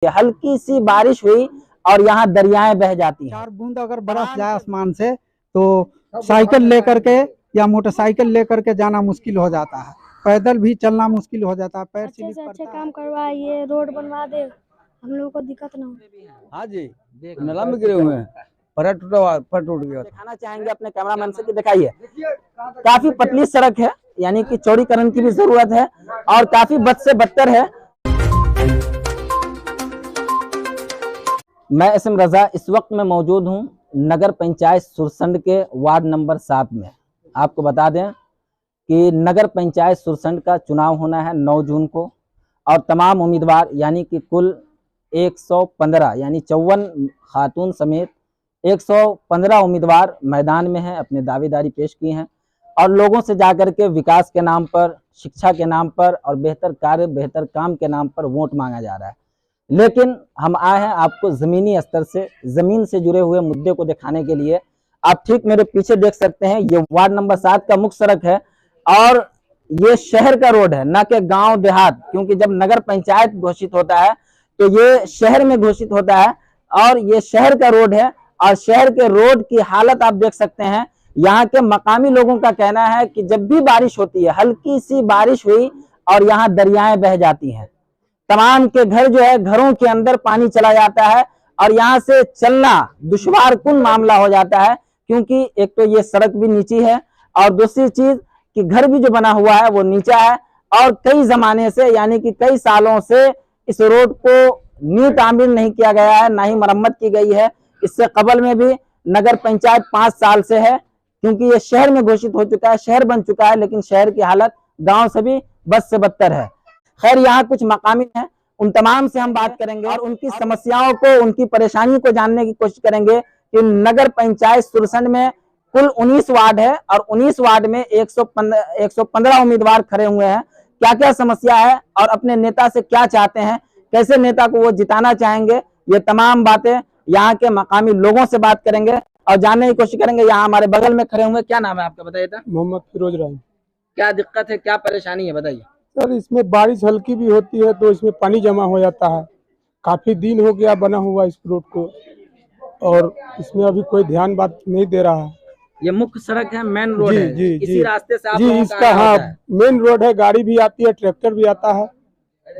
हल्की सी बारिश हुई और यहाँ दरियाएं बह जाती हैं। 4 बूंद अगर बरस जाए आसमान से तो साइकिल लेकर के या मोटरसाइकिल लेकर के जाना मुश्किल हो जाता है, पैदल भी चलना मुश्किल हो जाता है, पैर अच्छे से अच्छे काम करवाइए, रोड बनवा दे, हम लोगों को दिक्कत ना हो। हाँ जी, नाला में गिरे हुए हैं, पर टूट गया। दिखाना चाहेंगे अपने कैमरामैन से कि दिखाइए, काफी पतली सड़क है, यानी कि चौड़ीकरण की भी जरूरत है और काफी बद से बदतर है। मैं एसएम रजा इस वक्त में मौजूद हूं नगर पंचायत सुरसंड के वार्ड नंबर 7 में। आपको बता दें कि नगर पंचायत सुरसंड का चुनाव होना है 9 जून को और तमाम उम्मीदवार यानी कि कुल 115 यानी 54 खातून समेत 115 उम्मीदवार मैदान में हैं, अपने दावेदारी पेश की हैं और लोगों से जाकर के विकास के नाम पर, शिक्षा के नाम पर और बेहतर कार्य, बेहतर काम के नाम पर वोट मांगा जा रहा है। लेकिन हम आए हैं आपको जमीनी स्तर से, जमीन से जुड़े हुए मुद्दे को दिखाने के लिए। आप ठीक मेरे पीछे देख सकते हैं, ये वार्ड नंबर 7 का मुख्य सड़क है और ये शहर का रोड है, ना कि गांव देहात, क्योंकि जब नगर पंचायत घोषित होता है तो ये शहर में घोषित होता है और ये शहर का रोड है। और शहर के रोड की हालत आप देख सकते हैं। यहाँ के मकामी लोगों का कहना है कि जब भी बारिश होती है, हल्की सी बारिश हुई और यहाँ दरियाएं बह जाती हैं, तमाम के घर जो है, घरों के अंदर पानी चला जाता है और यहाँ से चलना दुश्वार कुन मामला हो जाता है, क्योंकि एक तो ये सड़क भी नीची है और दूसरी चीज कि घर भी जो बना हुआ है वो नीचा है और कई जमाने से यानी कि कई सालों से इस रोड को नींव तामीर नहीं किया गया है, ना ही मरम्मत की गई है। इससे कबल में भी नगर पंचायत 5 साल से है, क्योंकि ये शहर में घोषित हो चुका है, शहर बन चुका है, लेकिन शहर की हालत गांव से भी बद से बदतर है। खैर, यहाँ कुछ मकामी हैं, उन तमाम से हम बात करेंगे और उनकी समस्याओं को, उनकी परेशानी को जानने की कोशिश करेंगे कि नगर पंचायत सुरसंड में कुल 19 वार्ड है और 19 वार्ड में 115 उम्मीदवार खड़े हुए हैं। क्या क्या समस्या है और अपने नेता से क्या चाहते हैं, कैसे नेता को वो जिताना चाहेंगे, ये तमाम बातें यहाँ के मकामी लोगों से बात करेंगे और जानने की कोशिश करेंगे। यहाँ हमारे बगल में खड़े हुए, क्या नाम है आपका, बताइए था? मोहम्मद फिरोज राय। क्या दिक्कत है, क्या परेशानी है, बताइए। सर, इसमें बारिश हल्की भी होती है तो इसमें पानी जमा हो जाता है। काफी दिन हो गया बना हुआ इस रोड को और इसमें अभी कोई ध्यान बात नहीं दे रहा है। ये मुख्य सड़क है, मेन रोड है, जी, इसी जी, रास्ते से आप जी, इसका हाँ मेन रोड है, गाड़ी भी आती है, ट्रैक्टर भी आता है,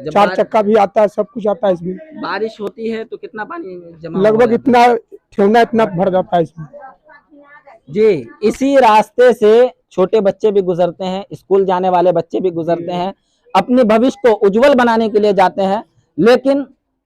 4 चक्का भी आता है, सब कुछ आता है। इसमें बारिश होती है तो कितना पानी जमा? लगभग इतना ठेवना इतना भर जाता है इसमें। जी, इसी रास्ते से छोटे बच्चे भी गुजरते हैं, स्कूल जाने वाले बच्चे भी गुजरते हैं, अपने भविष्य को उज्जवल बनाने के लिए जाते हैं, लेकिन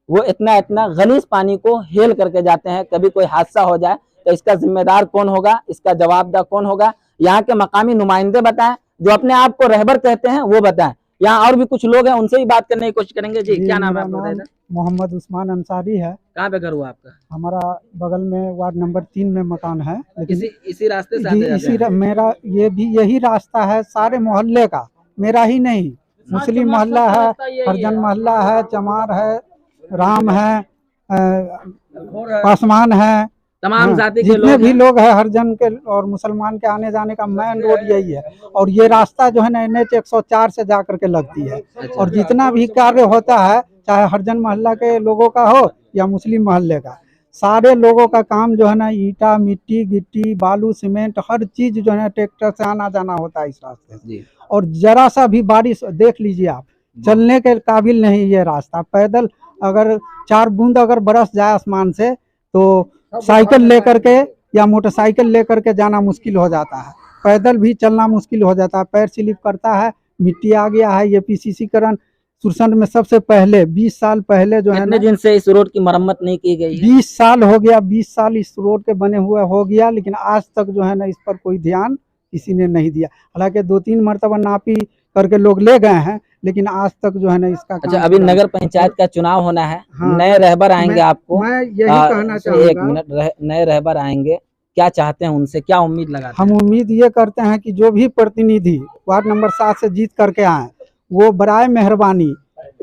वो इतना गलीज पानी को हेल करके जाते हैं। कभी कोई हादसा हो जाए तो इसका जिम्मेदार कौन होगा, इसका जवाबदार कौन होगा? यहाँ के मकामी नुमाइंदे बताएं, जो अपने आप को रहबर कहते हैं वो बताएं। यहाँ और भी कुछ लोग हैं, उनसे भी बात करने की कोशिश करेंगे। जी, क्या नाम है आपका? मोहम्मद उस्मान अंसारी है। कहाँ पे घर हुआ आपका? हमारा बगल में वार्ड नंबर 3 में मकान है, लेकिन इसी रास्ते से जी, मेरा ये भी यही रास्ता है सारे मोहल्ले का, मेरा ही नहीं। मुस्लिम मोहल्ला है, हरजन मोहल्ला है, चमार है, राम है, पासवान है, तमाम जाति के जितने भी लोग हैं हरजन के और मुसलमान के आने जाने का मेन रोड यही है। और ये रास्ता जो है ना NH 104 से जा करके लगती है। और जितना भी कार्य होता है, चाहे हरजन मोहल्ला के लोगों का हो या मुस्लिम मोहल्ले का, सारे लोगों का काम जो है ना ईटा, मिट्टी, गिट्टी, बालू, सीमेंट, हर चीज जो है ट्रैक्टर से आना जाना होता है इस रास्ते से। और जरा सा भी बारिश देख लीजिए आप, चलने के काबिल नहीं ये रास्ता। पैदल अगर 4 बूंद अगर बरस जाए आसमान से तो साइकिल लेकर के या मोटरसाइकिल लेकर के जाना मुश्किल हो जाता है, पैदल भी चलना मुश्किल हो जाता है, पैर स्लिप करता है। मिट्टी आ गया है। ये PCCकरण सुरसंड में सबसे पहले 20 साल पहले जो है ना, जिनसे इस रोड की मरम्मत नहीं की गई है। 20 साल हो गया, 20 साल इस रोड के बने हुए हो गया, लेकिन आज तक जो है ना इस पर कोई ध्यान किसी ने नहीं दिया। हालांकि 2-3 मरतबा नापी करके लोग ले गए हैं, लेकिन आज तक जो है ना इसका अच्छा, अभी नगर पंचायत का चुनाव होना है। हाँ, नए रहबर आएंगे आपको, मैं यही कहना चाहूँगा। 1 मिनट, नए रहबर आएंगे, क्या चाहते हैं उनसे, क्या उम्मीद लगाते हैं? हम उम्मीद ये करते हैं कि जो भी प्रतिनिधि वार्ड नंबर 7 से जीत करके आए, वो बराए मेहरबानी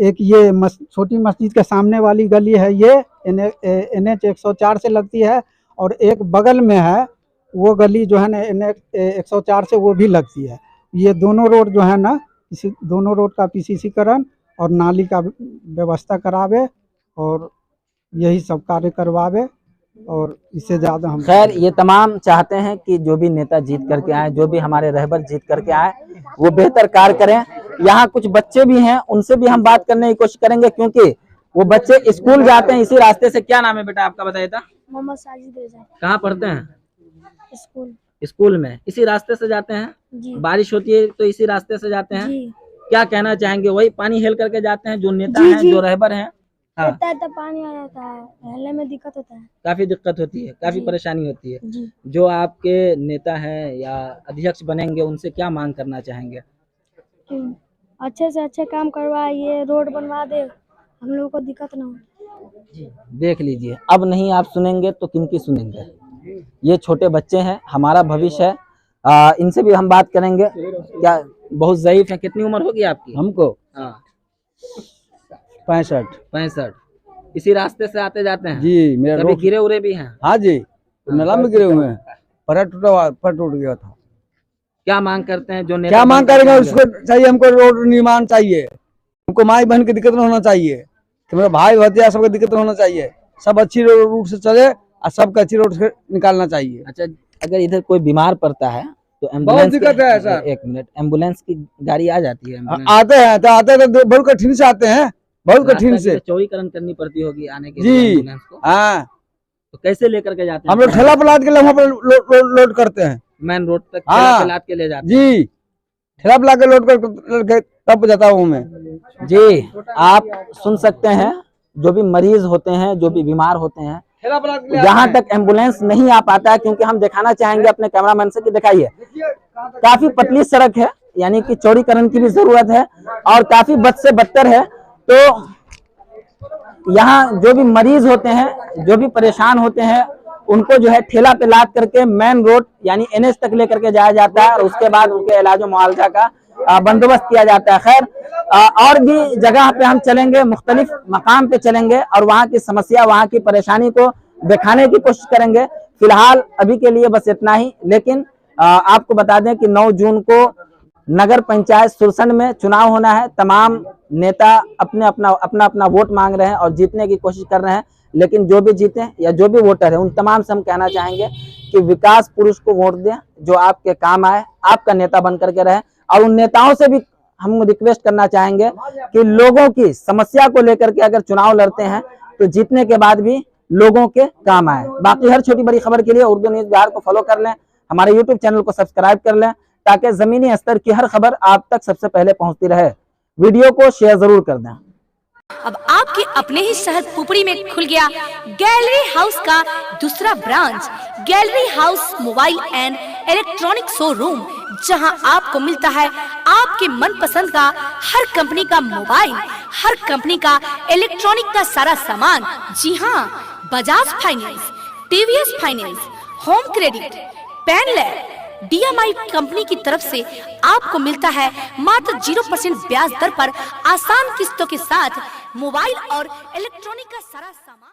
एक ये छोटी मस्जिद के सामने वाली गली है, ये NH 104 से लगती है, और एक बगल में है वो गली जो है ना NH 104 से वो भी लगती है। ये दोनों रोड जो है ना, इसी दोनों रोड का PCCकरण और नाली का व्यवस्था करावे और यही सब कार्य करवावे और इससे ज्यादा हम खैर ये तमाम चाहते हैं कि जो भी नेता जीत करके आए, जो भी हमारे रहबर जीत करके आए, वो बेहतर कार्य करें। यहाँ कुछ बच्चे भी हैं, उनसे भी हम बात करने की कोशिश करेंगे, क्योंकि वो बच्चे स्कूल जाते हैं इसी रास्ते से। क्या नाम है बेटा आपका, बताइए था? मोहम्मद साजिद रेजा। कहाँ पढ़ते हैं? स्कूल। स्कूल में इसी रास्ते से जाते हैं? जी बारिश होती है तो इसी रास्ते से जाते हैं? जी। क्या कहना चाहेंगे? वही पानी हेल करके जाते हैं जो नेता जी, हैं, जी। जो रहबर हैं? हाँ, इतना पानी आ जाता है, हेलने में दिक्कत होता है। काफी दिक्कत होती है, काफी जी। परेशानी होती है। जी। जो आपके नेता हैं या अध्यक्ष बनेंगे, उनसे क्या मांग करना चाहेंगे? कि अच्छे से अच्छे काम करवाइए, रोड बनवा दे, हम लोगों को दिक्कत ना हो। देख लीजिए, अब नहीं आप सुनेंगे तो किनकी सुनेंगे? ये छोटे बच्चे हैं, हमारा भविष्य है। इनसे भी हम बात करेंगे। क्या बहुत ज़ईफ है? कितनी उम्र होगी आपकी? हमको हाँ 65। 65। इसी रास्ते से आते जाते हैं? जी मेरा कभी रोड, गिरे उरे भी हैं? हाँ जी, नाला में गिरे हुए हैं, पर टूट गया था। क्या मांग करते हैं जो नेता? क्या मांग बनकर करेंगे? आएंगे? उसको चाहिए, हमको रोड निर्माण चाहिए, हमको माई बहन की दिक्कत नहीं होना चाहिए, कि मेरा भाई भतीजा सबको दिक्कत नहीं होना चाहिए, सब अच्छी रूट से चले और सबको अच्छी रोड से निकालना चाहिए। अच्छा, अगर इधर कोई बीमार पड़ता है तो बहुत एम्बुलेंस दिक्कत है सर। एक मिनट, एम्बुलेंस की गाड़ी आ जाती है? एम्बुलेंस आते हैं तो बहुत कठिन से आते हैं, बहुत कठिन रास्ता की से। तो चौड़ीकरण करनी पड़ती होगी आने के जी। लिए एम्बुलेंस को। हाँ, तो कैसे लेकर के जाते हैं? हम लोग ठेला पलाद के लिए वहाँ पर लोड करते हैं। मेन रोड तक हाँ। ठेला पे लाद के ले जाते हैं? जी, ठेला पला के लोड करके तब जाता हूँ मैं। जी, आप सुन सकते हैं, जो भी मरीज होते हैं, जो भी बीमार होते हैं, ठेला पला के यहाँ तक एम्बुलेंस नहीं आ पाता है, क्योंकि हम दिखाना चाहेंगे अपने कैमरामैन से कि दिखाइए, काफी पतली सड़क है, यानी कि चौड़ीकरण की भी जरूरत है और काफी बद से बदतर है। तो यहाँ जो भी मरीज होते हैं, जो भी परेशान होते हैं, उनको जो है ठेला पे लाद करके मेन रोड यानी NH तक लेकर के जाया जाता है और उसके बाद उनके इलाज मुआवजा का बंदोबस्त किया जाता है। खैर, और भी जगह पे हम चलेंगे, मुख्तलिफ मकाम पे चलेंगे और वहाँ की समस्या, वहाँ की परेशानी को दिखाने की कोशिश करेंगे। फिलहाल अभी के लिए बस इतना ही, लेकिन आपको बता दें कि 9 जून को नगर पंचायत सुरसंड में चुनाव होना है। तमाम नेता अपना वोट मांग रहे हैं और जीतने की कोशिश कर रहे हैं, लेकिन जो भी जीते या जो भी वोटर है, उन तमाम से हम कहना चाहेंगे कि विकास पुरुष को वोट दें, जो आपके काम आए, आपका नेता बन करके रहे। और उन नेताओं से भी हम रिक्वेस्ट करना चाहेंगे कि लोगों की समस्या को लेकर के अगर चुनाव लड़ते हैं तो जीतने के बाद भी लोगों के काम आए। बाकी हर छोटी बड़ी खबर के लिए उर्दू न्यूज़ बिहार को फॉलो कर लें, हमारे यूट्यूब चैनल को सब्सक्राइब कर लें, ताकि जमीनी स्तर की हर खबर आप तक सबसे पहले पहुंचती रहे। वीडियो को शेयर जरूर कर दें। अब आपके अपने ही शहर पुपरी में खुल गया गैलरी हाउस का दूसरा branch, gallery house mobile and electronic showroom, जहां आपको मिलता है आपके मनपसंद का हर कंपनी का मोबाइल, हर कंपनी का इलेक्ट्रॉनिक का सारा सामान। जी हां, Bajaj finance, TVS finance, home credit, पेनलेट, DMI कंपनी की तरफ से आपको मिलता है मात्र 0% ब्याज दर पर आसान किस्तों के साथ मोबाइल और इलेक्ट्रॉनिक का सारा सामान।